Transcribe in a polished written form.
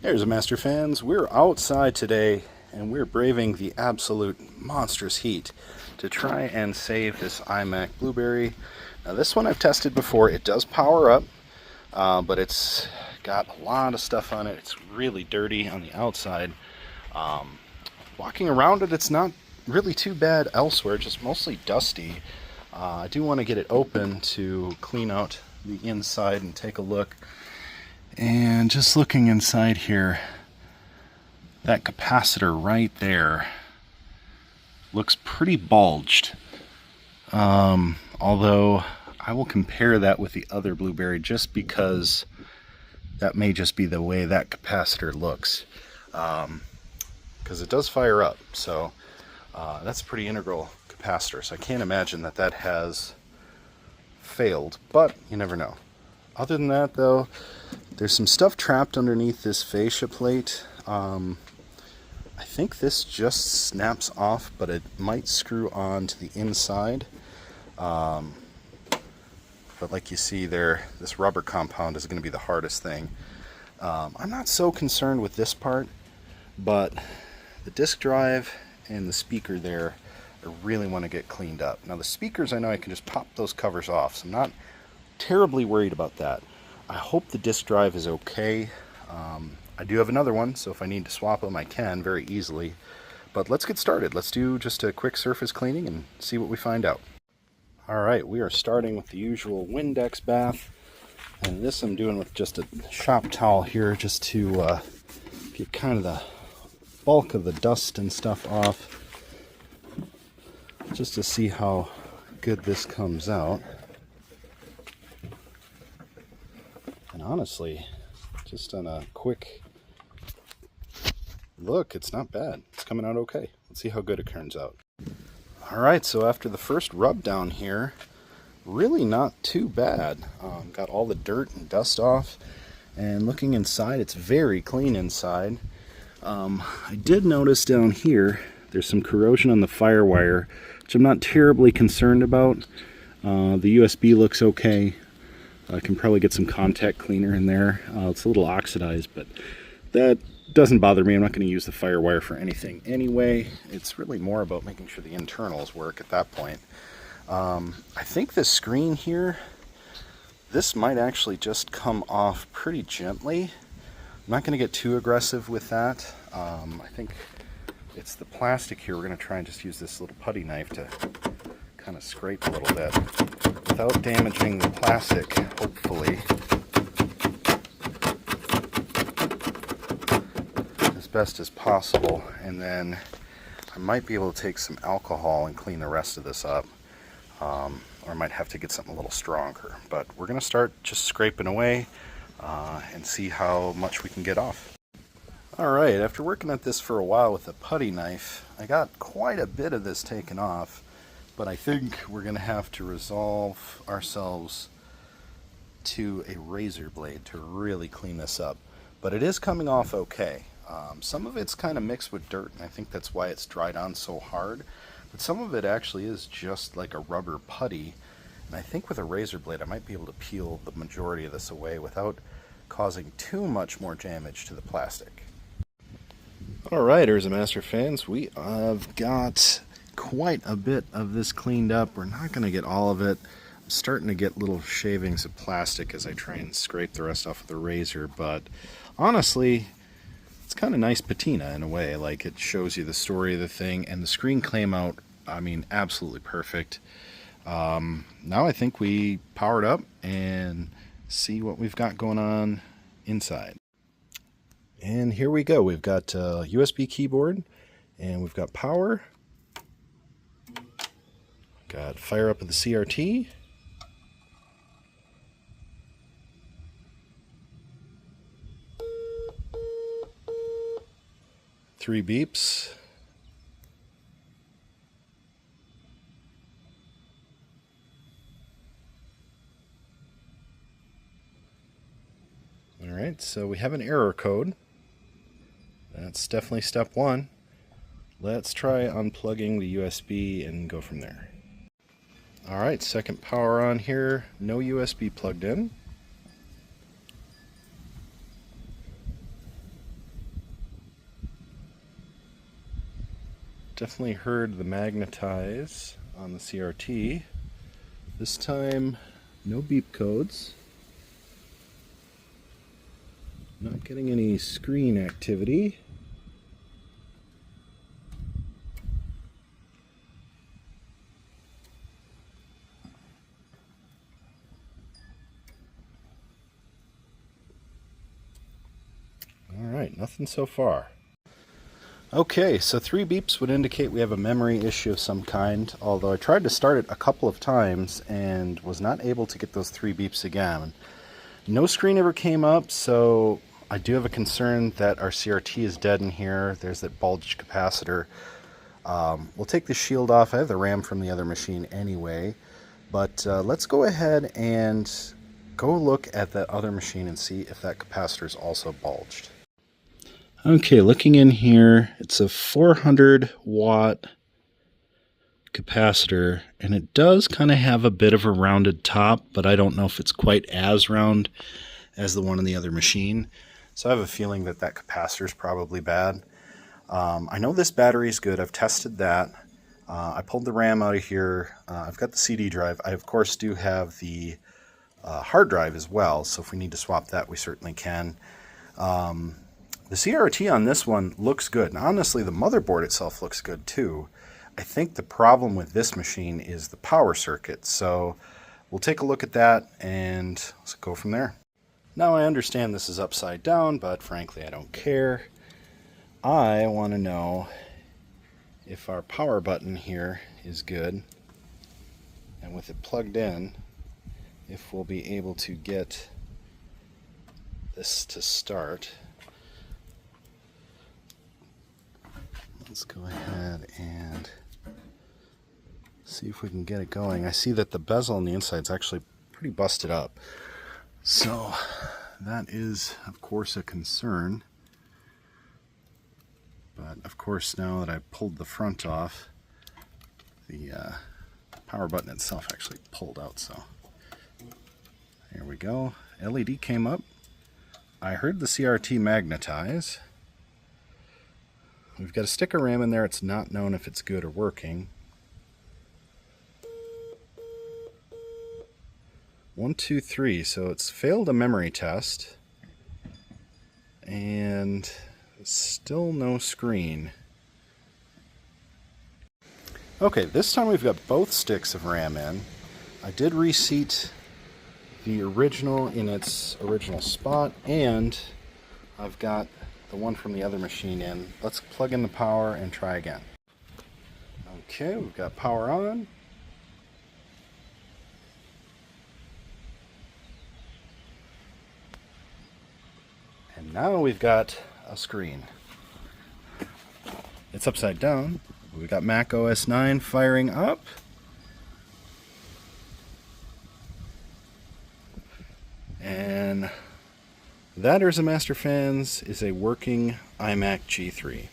There's a Master Fans. We're outside today and we're braving the absolute monstrous heat to try and save this iMac Blueberry. Now this one I've tested before. It does power up, but it's got a lot of stuff on it. It's really dirty on the outside. Walking around it, it's not really too bad elsewhere, just mostly dusty. I do want to get it open to clean out the inside and take a look. And just looking inside here, that capacitor right there looks pretty bulged. Although I will compare that with the other Blueberry just because that may just be the way that capacitor looks. Because it does fire up, so that's a pretty integral capacitor. So I can't imagine that that has failed, but you never know. Other than that, though, there's some stuff trapped underneath this fascia plate. I think this just snaps off, but it might screw on to the inside. But like you see there, this rubber compound is going to be the hardest thing. I'm not so concerned with this part, but the disk drive and the speaker there, I really want to get cleaned up. Now the speakers, I know I can just pop those covers off, so I'm not terribly worried about that. I hope the disk drive is okay. I do have another one, so if I need to swap them, I can very easily. But let's get started. Let's do just a quick surface cleaning and see what we find out. Alright, we are starting with the usual Windex bath. And this I'm doing with just a shop towel here just to get kind of the bulk of the dust and stuff off. Just to see how good this comes out. And honestly, just on a quick look, it's not bad. It's coming out okay. Let's see how good it turns out. Alright, so after the first rub down here, really not too bad. Got all the dirt and dust off, and looking inside, it's very clean inside. I did notice down here, there's some corrosion on the firewire, which I'm not terribly concerned about. The USB looks okay. I can probably get some contact cleaner in there. It's a little oxidized, but that doesn't bother me. I'm not going to use the firewire for anything anyway. It's really more about making sure the internals work at that point. I think this screen here, this might actually just come off pretty gently. I'm not going to get too aggressive with that. I think it's the plastic here. We're going to try and just use this little putty knife to kind of scrape a little bit without damaging the plastic, hopefully. As best as possible. And then I might be able to take some alcohol and clean the rest of this up. Or I might have to get something a little stronger. But we're going to start just scraping away and see how much we can get off. Alright, after working at this for a while with a putty knife, I got quite a bit of this taken off. But I think we're going to have to resolve ourselves to a razor blade to really clean this up. But it is coming off okay. Some of it's kind of mixed with dirt, and I think that's why it's dried on so hard. But some of it actually is just like a rubber putty. And I think with a razor blade I might be able to peel the majority of this away without causing too much more damage to the plastic. Alright, there's a Master Fans. We have got quite a bit of this cleaned up. We're not going to get all of it. I'm starting to get little shavings of plastic as I try and scrape the rest off with the razor, but honestly, it's kind of nice patina in a way. Like, it shows you the story of the thing, and the screen came out, I mean, absolutely perfect. Now I think we power it up and see what we've got going on inside. And here we go. We've got a USB keyboard, and we've got power. Got fire up of the CRT. Three beeps. Alright, so we have an error code. That's definitely step one. Let's try unplugging the USB and go from there. Alright, second power on here, no USB plugged in. definitely heard the magnetize on the CRT. This time, no beep codes. Not getting any screen activity. Alright, nothing so far. Okay, so 3 beeps would indicate we have a memory issue of some kind, although I tried to start it a couple of times and was not able to get those 3 beeps again. No screen ever came up, so I do have a concern that our CRT is dead in here. There's that bulged capacitor. We'll take the shield off. I have the RAM from the other machine anyway, but let's go ahead and go look at that other machine and see if that capacitor is also bulged. Okay, looking in here, it's a 400 watt capacitor, and it does kind of have a bit of a rounded top, but I don't know if it's quite as round as the one in the other machine. So I have a feeling that that capacitor is probably bad. I know this battery is good. I've tested that. I pulled the RAM out of here. I've got the CD drive. I, of course, do have the hard drive as well, so if we need to swap that, we certainly can. The CRT on this one looks good, and honestly, the motherboard itself looks good too. I think the problem with this machine is the power circuit, so we'll take a look at that and let's go from there. Now, I understand this is upside down, but frankly, I don't care. I want to know if our power button here is good, and with it plugged in, if we'll be able to get this to start. Let's go ahead and see if we can get it going. I see that the bezel on the inside is actually pretty busted up. So that is, of course, a concern. But, of course, now that I've pulled the front off, the power button itself actually pulled out. So there we go. LED came up. I heard the CRT magnetize. We've got a stick of RAM in there. It's not known if it's good or working. 1, 2, 3. So it's failed a memory test. And still no screen. Okay, this time we've got both sticks of RAM in. I did reseat the original in its original spot, and I've got the one from the other machine in. Let's plug in the power and try again. Okay, we've got power on. And now we've got a screen. It's upside down. We've got Mac OS 9 firing up. And that, Master fans, is a working iMac G3.